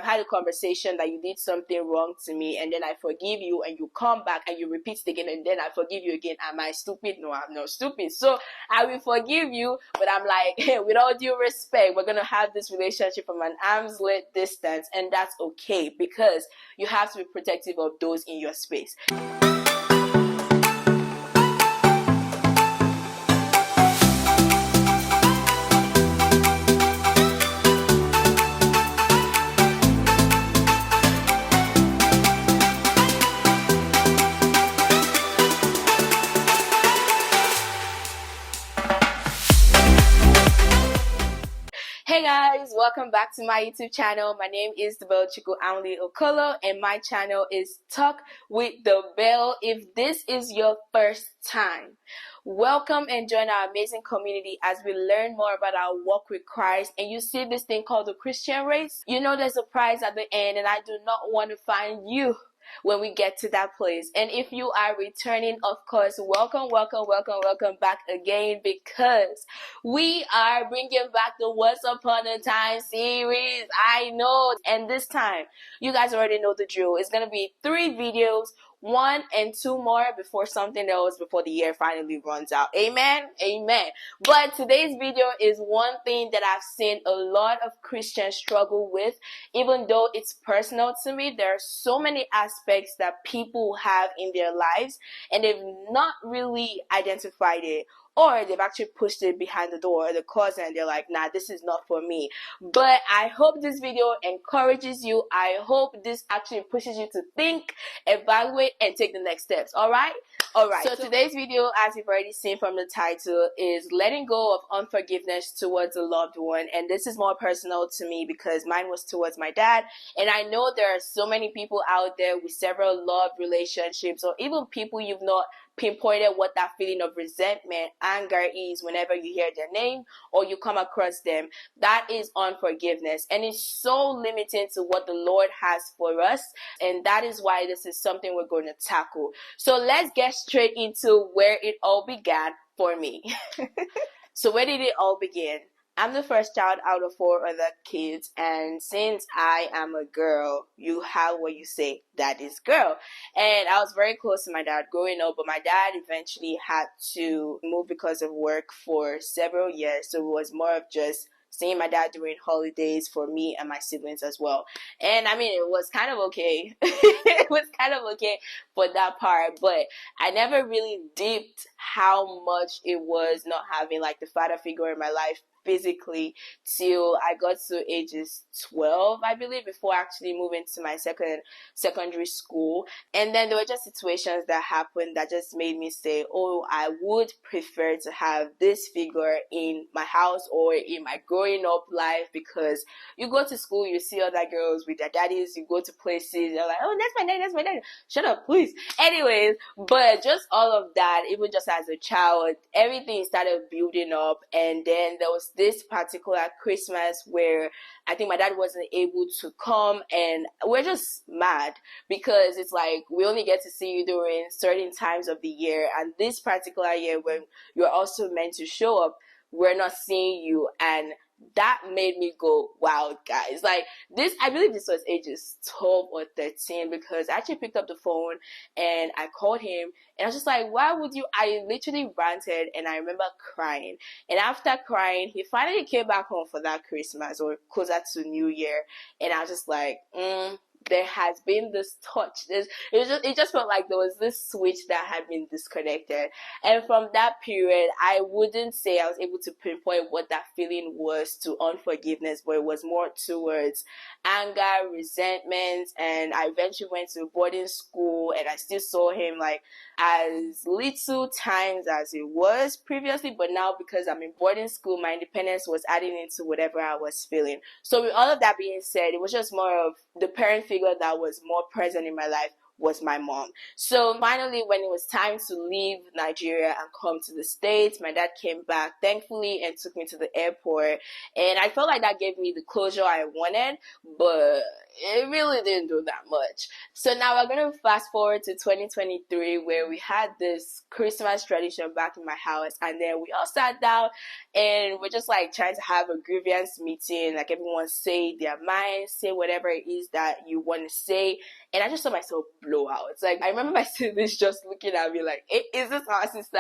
had a conversation that you did something wrong to me, and then I forgive you, and you come back and you repeat it again, and then I forgive you again. Am I stupid? No, I'm not stupid. So I will forgive you, but I'm like, hey, with all due respect, we're gonna have this relationship from an arm's length distance, and that's okay, because you have to be protective of those in your space. Hey guys, welcome back to my YouTube channel. My name is the Bell Chico Anli Okolo, and my channel is Talk with the Bell. If this is your first time, welcome and join our amazing community as we learn more about our walk with Christ. And you see this thing called the Christian race? You know there's a prize at the end, and I do not want to find you when we get to that place. And if you are returning, of course, welcome back again, because we are bringing back the Once Upon a Time series. I know, and this time you guys already know the drill. It's gonna be 3 videos, 1 and 2 more before something else, before the year finally runs out. Amen. But today's video is one thing that I've seen a lot of Christians struggle with. Even though it's personal to me, there are so many aspects that people have in their lives, and they've not really identified it, or they've actually pushed it behind the door, the closet, and they're like, nah, this is not for me. But I hope this video encourages you. I hope this actually pushes you to think, evaluate, and take the next steps. Alright, so today's video, as you've already seen from the title, is letting go of unforgiveness towards a loved one. And this is more personal to me because mine was towards my dad, and I know there are so many people out there with several love relationships, or even people you've not pinpointed what that feeling of resentment, anger is whenever you hear their name or you come across them. That is unforgiveness, and it's so limiting to what the Lord has for us, and that is why this is something we're going to tackle. So let's get straight into where it all began for me. So where did it all begin? I'm the first child out of 4 other kids, and since I am a girl, you have what you say, that is girl. And I was very close to my dad growing up, but my dad eventually had to move because of work for several years, so it was more of just seeing my dad during holidays for me and my siblings as well. And I mean, it was kind of okay. It was kind of okay for that part, but I never really dipped how much it was not having like the father figure in my life physically till I got to ages 12, I believe, before actually moving to my secondary school. And then there were just situations that happened that just made me say, oh, I would prefer to have this figure in my house or in my growing up life, because you go to school, you see other girls with their daddies, you go to places, you're like, oh, that's my dad. Shut up, please. Anyways, but just all of that, even just as a child, everything started building up. And then there was this particular Christmas where I think my dad wasn't able to come, and we're just mad because it's like we only get to see you during certain times of the year, and this particular year when you're also meant to show up, we're not seeing you. And that made me go, wow, guys. Like this, I believe this was ages 12 or 13, because I actually picked up the phone and I called him, and I was just like, why would you? I literally ranted, and I remember crying. And after crying, he finally came back home for that Christmas, or closer to New Year, and I was just like, there has been this touch. It just felt like there was this switch that had been disconnected. And from that period, I wouldn't say I was able to pinpoint what that feeling was to unforgiveness, but it was more towards anger, resentment. And I eventually went to boarding school, and I still saw him like as little times as it was previously, but now because I'm in boarding school, my independence was adding into whatever I was feeling. So with all of that being said, it was just more of the parent figure that was more present in my life was my mom. So finally, when it was time to leave Nigeria and come to the States, my dad came back, thankfully, and took me to the airport. And I felt like that gave me the closure I wanted, but it really didn't do that much. So now we're going to fast forward to 2023, where we had this Christmas tradition back in my house, and then we all sat down and we're just like trying to have a grievance meeting, like everyone say their mind, say whatever it is that you want to say. And I just saw myself blow out. It's like, I remember my siblings just looking at me like, hey, is this our sister?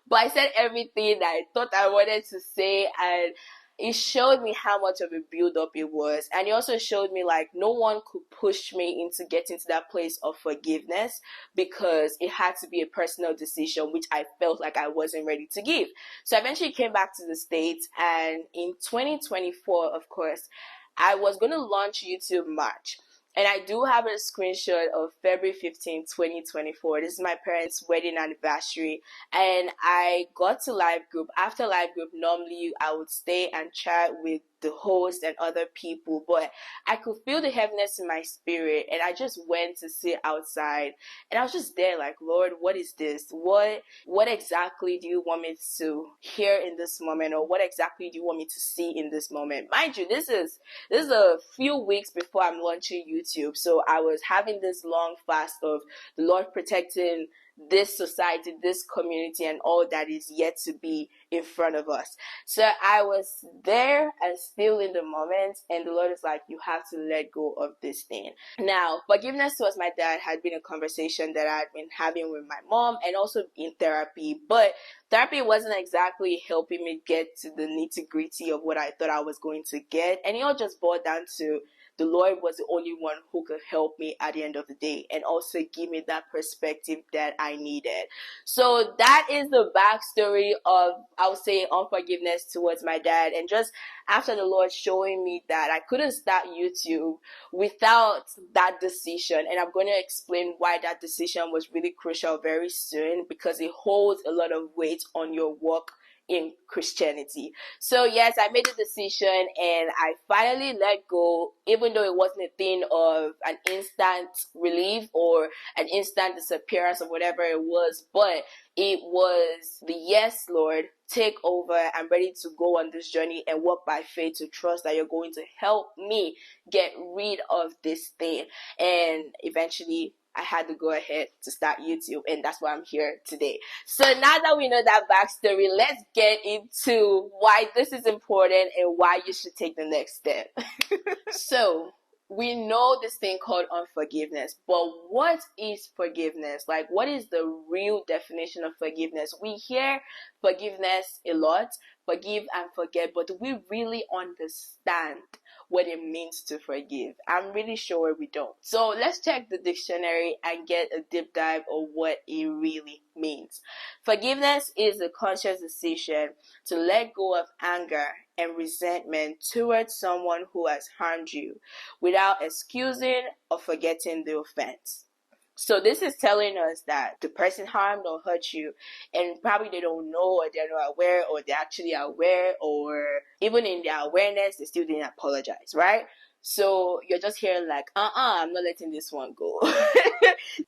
But I said everything that I thought I wanted to say, and it showed me how much of a build up it was. And it also showed me like no one could push me into getting to that place of forgiveness, because it had to be a personal decision, which I felt like I wasn't ready to give. So I eventually came back to the States, and in 2024, of course, I was going to launch YouTube March. And I do have a screenshot of February 15th, 2024. This is my parents' wedding anniversary. And I got to live group. After live group, normally I would stay and chat with the host and other people, but I could feel the heaviness in my spirit, and I just went to sit outside, and I was just there like, Lord, what is this? What exactly do you want me to hear in this moment, or what exactly do you want me to see in this moment? Mind you, this is a few weeks before I'm launching YouTube, so I was having this long fast of the Lord protecting this society, this community, and all that is yet to be in front of us. So I was there and still in the moment, and the Lord is like, you have to let go of this thing. Now, forgiveness towards my dad had been a conversation that I'd been having with my mom, and also in therapy, but therapy wasn't exactly helping me get to the nitty-gritty of what I thought I was going to get, and it all just boiled down to the Lord was the only one who could help me at the end of the day, and also give me that perspective that I needed. So that is the backstory of, I would say, unforgiveness towards my dad. And just after the Lord showing me that I couldn't start YouTube without that decision, and I'm going to explain why that decision was really crucial very soon, because it holds a lot of weight on your walk in Christianity. So yes, I made a decision, and I finally let go, even though it wasn't a thing of an instant relief or an instant disappearance or whatever it was, but it was the yes, Lord, take over. I'm ready to go on this journey and walk by faith, to trust that you're going to help me get rid of this thing. And eventually I had to go ahead to start YouTube, and that's why I'm here today. So now that we know that backstory, let's get into why this is important and why you should take the next step. So we know this thing called unforgiveness, but what is forgiveness? Like, what is the real definition of forgiveness? We hear forgiveness a lot, forgive and forget, but do we really understand what it means to forgive? I'm really sure we don't. So let's check the dictionary and get a deep dive of what it really means. Forgiveness is a conscious decision to let go of anger and resentment towards someone who has harmed you, without excusing or forgetting the offense. So this is telling us that the person harmed or hurt you, and probably they don't know, or they're not aware, or they're actually aware, or even in their awareness, they still didn't apologize, right? So you're just hearing like, I'm not letting this one go.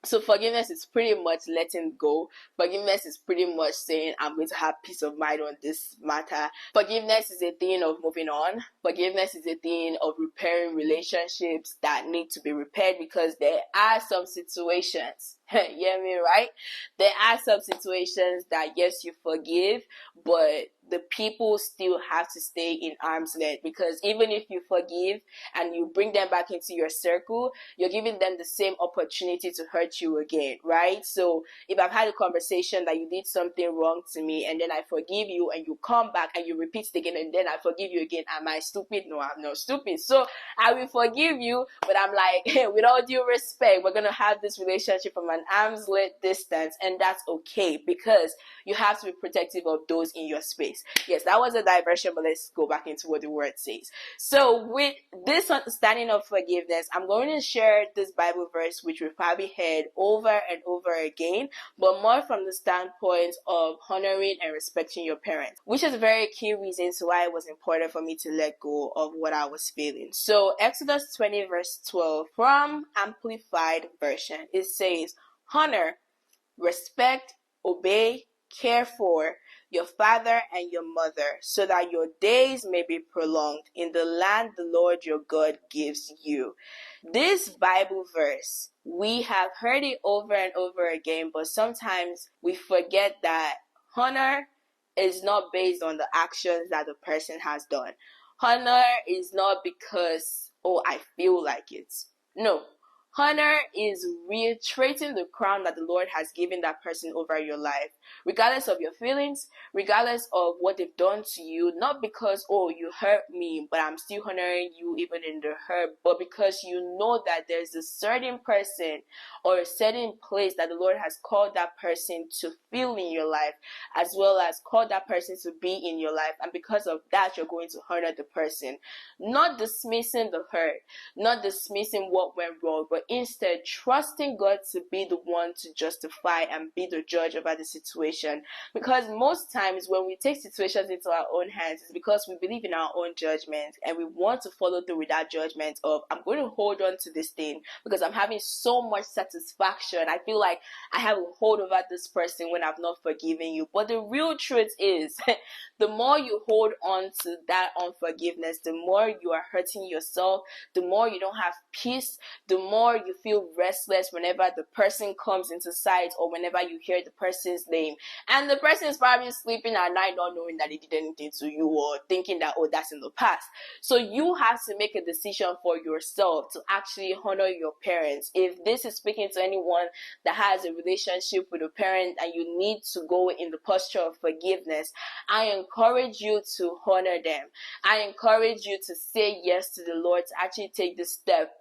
So forgiveness is pretty much letting go. Forgiveness is pretty much saying, I'm going to have peace of mind on this matter. Forgiveness is a thing of moving on. Forgiveness is a thing of repairing relationships that need to be repaired, because there are some situations, you hear me, right? There are some situations that, yes, you forgive, but the people still have to stay in arm's length, because even if you forgive and you bring them back into your circle, you're giving them the same opportunity to hurt you again, right? So if I've had a conversation that you did something wrong to me, and then I forgive you, and you come back and you repeat it again, and then I forgive you again, am I stupid? No, I'm not stupid. So I will forgive you, but I'm like, hey, with all due respect, we're gonna have this relationship from an arm's length distance, and that's okay, because you have to be protective of those in your space. Yes, that was a diversion, but let's go back into what the word says. So with this understanding of forgiveness, I'm going to share this Bible verse, which we've probably heard over and over again, but more from the standpoint of honoring and respecting your parents, which is a very key reason to why it was important for me to let go of what I was feeling. So Exodus 20 verse 12 from Amplified Version, it says, honor, respect, obey, care for, your father and your mother, so that your days may be prolonged in the land the Lord your God gives you. This Bible verse, we have heard it over and over again, but sometimes we forget that honor is not based on the actions that the person has done. Honor is not because, oh, I feel like it. No. Honor is reiterating the crown that the Lord has given that person over your life, regardless of your feelings, regardless of what they've done to you, not because, oh, you hurt me, but I'm still honoring you even in the hurt, but because you know that there's a certain person or a certain place that the Lord has called that person to fill in your life, as well as called that person to be in your life, and because of that, you're going to honor the person, not dismissing the hurt, not dismissing what went wrong, but instead trusting God to be the one to justify and be the judge over the situation. Because most times when we take situations into our own hands, it's because we believe in our own judgment and we want to follow through with that judgment of, I'm going to hold on to this thing because I'm having so much satisfaction. I feel like I have a hold over this person when I've not forgiven you. But the real truth is, the more you hold on to that unforgiveness, the more you are hurting yourself, the more you don't have peace, the more you feel restless whenever the person comes into sight or whenever you hear the person's name. And the person is probably sleeping at night not knowing that they did anything to you or thinking that, oh, that's in the past. So you have to make a decision for yourself to actually honor your parents. If this is speaking to anyone that has a relationship with a parent and you need to go in the posture of forgiveness, I encourage you to honor them. I encourage you to say yes to the Lord, to actually take the step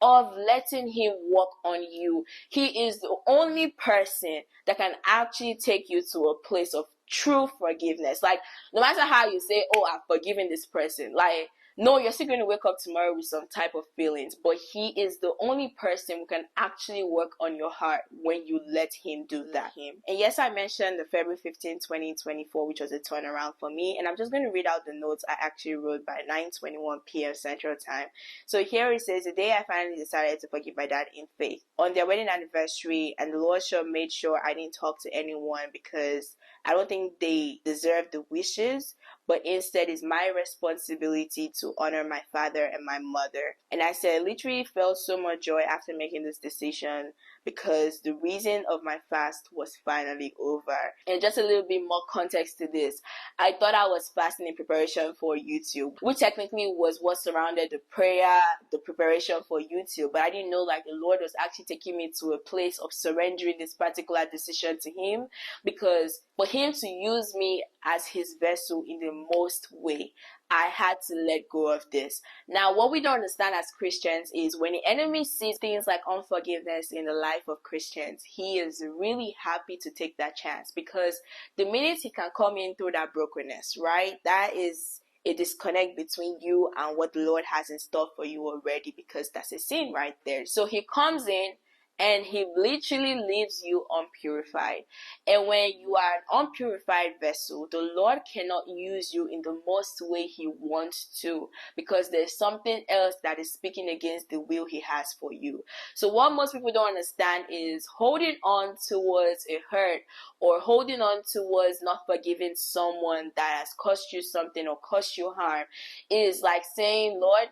of letting him work on you. He is the only person that can actually take you to a place of true forgiveness. Like, no matter how you say, oh, I've forgiven this person, like, no, you're still going to wake up tomorrow with some type of feelings, but he is the only person who can actually work on your heart when you let him do that. And yes, I mentioned the February 15, 2024, which was a turnaround for me, and I'm just going to read out the notes I actually wrote by 9:21 p.m. Central Time. So here it says, the day I finally decided to forgive my dad in faith. On their wedding anniversary, and the Lord made sure I didn't talk to anyone because I don't think they deserve the wishes, but instead it's my responsibility to honor my father and my mother. And I said, I literally felt so much joy after making this decision because the reason of my fast was finally over. And just a little bit more context to this, I thought I was fasting in preparation for YouTube, which technically was what surrounded the prayer, the preparation for YouTube, but I didn't know like the Lord was actually taking me to a place of surrendering this particular decision to him, because for him to use me as his vessel in the most way, I had to let go of this. Now, what we don't understand as Christians is when the enemy sees things like unforgiveness in the life of Christians, he is really happy to take that chance, because the minute he can come in through that brokenness, right, that is a disconnect between you and what the Lord has in store for you already, because that's a sin right there. So he comes in and he literally leaves you unpurified. And when you are an unpurified vessel, the Lord cannot use you in the most way he wants to, because there's something else that is speaking against the will he has for you. So what most people don't understand is holding on towards a hurt or holding on towards not forgiving someone that has cost you something or caused you harm is like saying, Lord,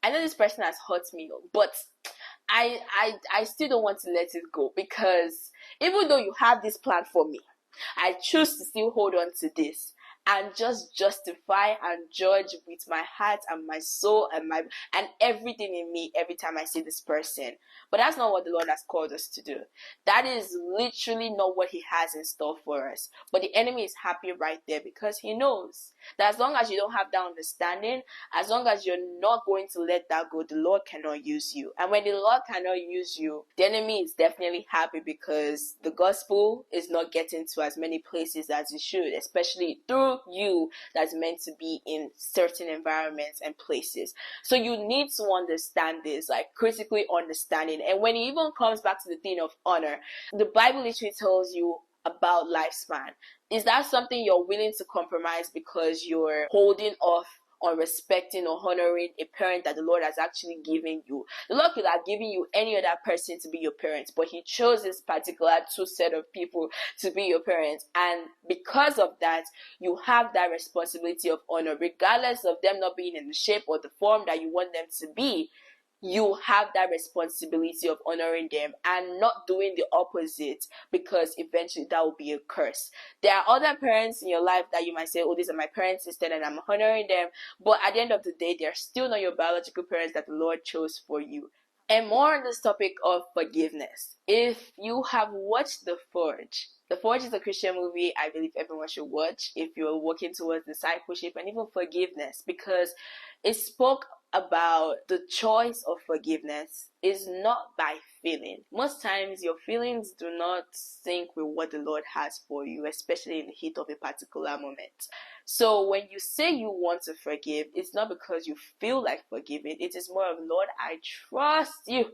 I know this person has hurt me, but I still don't want to let it go, because even though you have this plan for me, I choose to still hold on to this and just justify and judge with my heart and my soul and everything in me every time I see this person. But that's not what the Lord has called us to do. That is literally not what he has in store for us. But the enemy is happy right there, because he knows that as long as you don't have that understanding, as long as you're not going to let that go, the Lord cannot use you. And when the Lord cannot use you, the enemy is definitely happy, because the gospel is not getting to as many places as it should, especially through you that's meant to be in certain environments and places. So you need to understand this, like critically understanding. And when it even comes back to the thing of honor, the Bible literally tells you about lifespan. Is that something you're willing to compromise because you're holding off on respecting or honoring a parent that the Lord has actually given you. The Lord could have given you any other person to be your parents, but He chose this particular two set of people to be your parents. And because of that, you have that responsibility of honor, regardless of them not being in the shape or the form that you want them to be. You have that responsibility of honoring them and not doing the opposite, because eventually that will be a curse. There are other parents in your life that you might say, oh, these are my parents instead, and I'm honoring them. But at the end of the day, they're still not your biological parents that the Lord chose for you. And more on this topic of forgiveness. If you have watched The Forge is a Christian movie I believe everyone should watch if you're working towards discipleship and even forgiveness, because it spoke about the choice of forgiveness is not by feeling. Most times your feelings do not sync with what the Lord has for you, especially in the heat of a particular moment. So when you say you want to forgive, it's not because you feel like forgiving. It is more of, Lord, I trust you.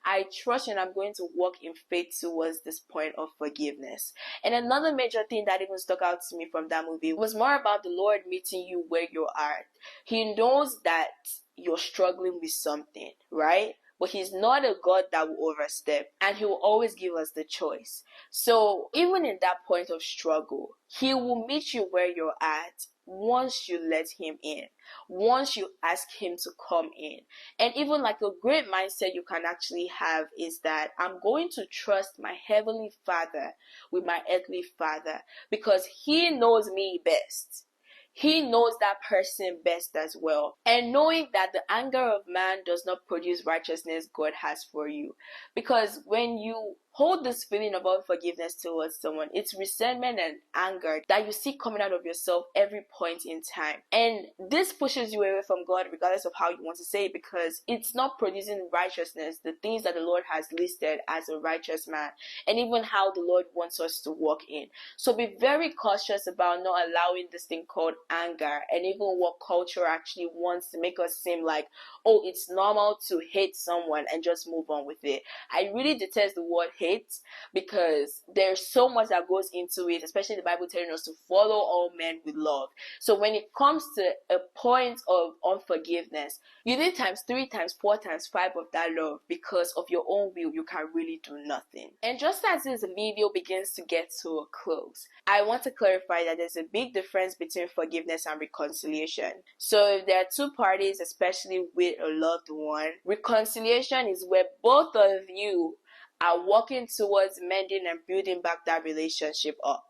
I trust you, and I'm going to walk in faith towards this point of forgiveness. And another major thing that even stuck out to me from that movie was more about the Lord meeting you where you are. He knows that you're struggling with something, right? But He's not a God that will overstep, and He will always give us the choice. So even in that point of struggle, He will meet you where you're at once you let Him in, once you ask Him to come in. And even like a great mindset you can actually have is that I'm going to trust my Heavenly Father with my earthly father, because He knows me best. He knows that person best as well. And knowing that the anger of man does not produce righteousness God has for you. Because when you hold this feeling of unforgiveness towards someone, it's resentment and anger that you see coming out of yourself every point in time. And this pushes you away from God, regardless of how you want to say it, because it's not producing righteousness, the things that the Lord has listed as a righteous man, and even how the Lord wants us to walk in. So be very cautious about not allowing this thing called anger, and even what culture actually wants to make us seem like, oh, it's normal to hate someone and just move on with it. I really detest the word hate, because there's so much that goes into it, especially the Bible telling us to follow all men with love. So when it comes to a point of unforgiveness, you need times 3, times 4, times 5 of that love, because of your own will you can really do nothing. And just as this video begins to get to a close, I want to clarify that there's a big difference between forgiveness and reconciliation. So if there are two parties, especially with a loved one, reconciliation is where both of you are working towards mending and building back that relationship up.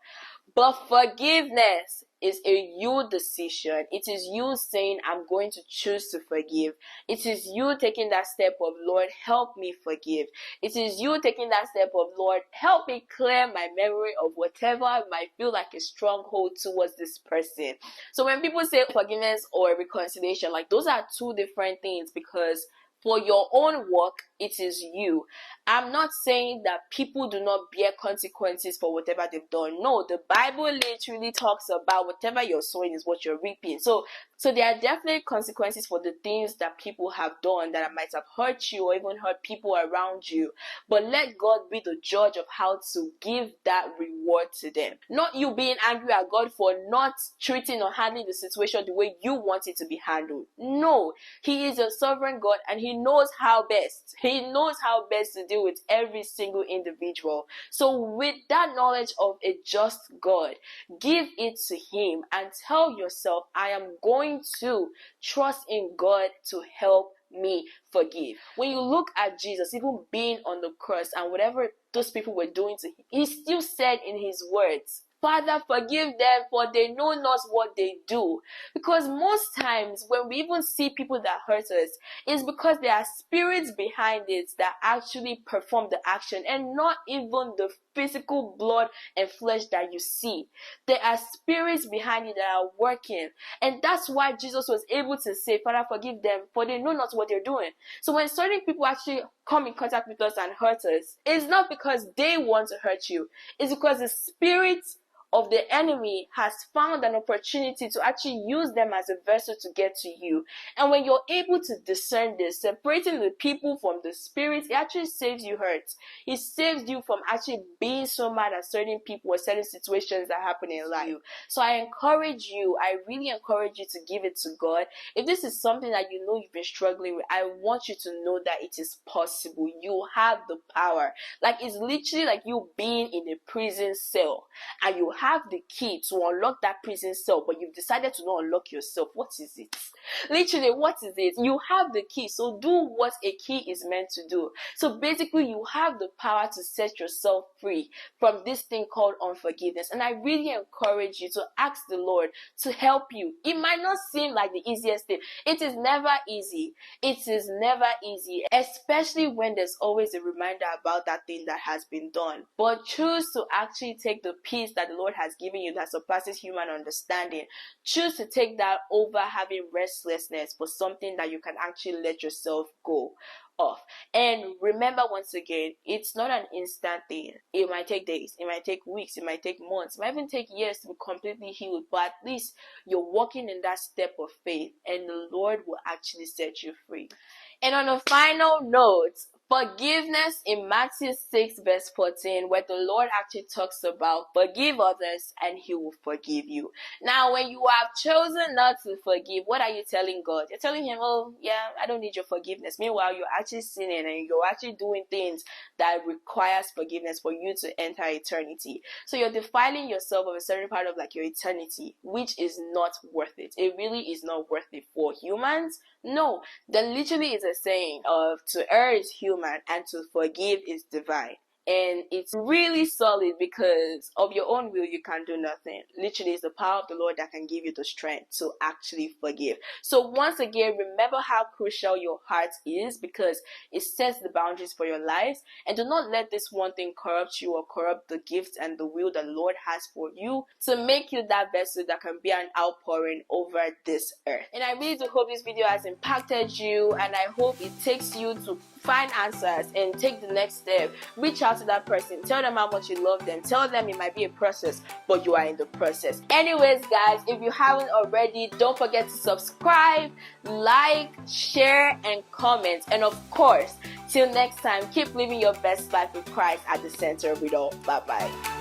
But forgiveness is a you decision. It is you saying, I'm going to choose to forgive. It is you taking that step of, Lord, help me forgive. It is you taking that step of, Lord, help me clear my memory of whatever might feel like a stronghold towards this person. So when people say forgiveness or reconciliation, like, those are two different things, because for your own work, it is you. I'm not saying that people do not bear consequences for whatever they've done. No, the Bible literally talks about whatever you're sowing is what you're reaping. So there are definitely consequences for the things that people have done that might have hurt you or even hurt people around you. But let God be the judge of how to give that reward to them. Not you being angry at God for not treating or handling the situation the way you want it to be handled. No, He is a sovereign God, and He knows how best. He knows how best to deal with every single individual. So with that knowledge of a just God, give it to Him and tell yourself, I am going to trust in God to help me forgive. When you look at Jesus, even being on the cross and whatever those people were doing to Him, He still said in His words, Father, forgive them, for they know not what they do. Because most times when we even see people that hurt us, it's because there are spirits behind it that actually perform the action, and not even the physical blood and flesh that you see. There are spirits behind it that are working. And that's why Jesus was able to say, Father, forgive them, for they know not what they're doing. So when certain people actually come in contact with us and hurt us, it's not because they want to hurt you. It's because the spirits of the enemy has found an opportunity to actually use them as a vessel to get to you. And when you're able to discern this, separating the people from the spirit, it actually saves you hurt. It saves you from actually being so mad at certain people or certain situations that happen in life. So I really encourage you to give it to God. If this is something that you know you've been struggling with, I want you to know that it is possible. You have the power. Like, it's literally like you being in a prison cell and you have the key to unlock that prison cell, but you've decided to not unlock yourself. What is it? Literally, what is it? You have the key, so do what a key is meant to do. So basically, you have the power to set yourself free from this thing called unforgiveness. And I really encourage you to ask the Lord to help you. It might not seem like the easiest thing. It is never easy. It is never easy, especially when there's always a reminder about that thing that has been done. But choose to actually take the peace that the Lord has given you that surpasses human understanding. Choose to take that over having restlessness for something that you can actually let yourself go off. And remember, once again, it's not an instant thing. It might take days, it might take weeks, it might take months, it might even take years to be completely healed, but at least you're walking in that step of faith and the Lord will actually set you free. And on a final note, forgiveness in Matthew 6 verse 14, where the Lord actually talks about forgive others and he will forgive you. Now, when you have chosen not to forgive, what are you telling God? You're telling him, oh yeah, I don't need your forgiveness. Meanwhile, you're actually sinning and you're actually doing things that requires forgiveness for you to enter eternity. So you're defiling yourself of a certain part of like your eternity, which is not worth it. It really is not worth it for humans. No, there literally is a saying of to err is human and to forgive is divine. And it's really solid because of your own will, you can do nothing. Literally, it's the power of the Lord that can give you the strength to actually forgive. So once again, remember how crucial your heart is because it sets the boundaries for your lives. And do not let this one thing corrupt you or corrupt the gifts and the will that the Lord has for you to make you that vessel that can be an outpouring over this earth. And I really do hope this video has impacted you, and I hope it takes you to find answers and take the next step. Reach out to that person, tell them how much you love them, tell them it might be a process, but you are in the process. Anyways, guys, if you haven't already, don't forget to subscribe, like, share, and comment. And of course, till next time, keep living your best life with Christ at the center of it all. Bye bye.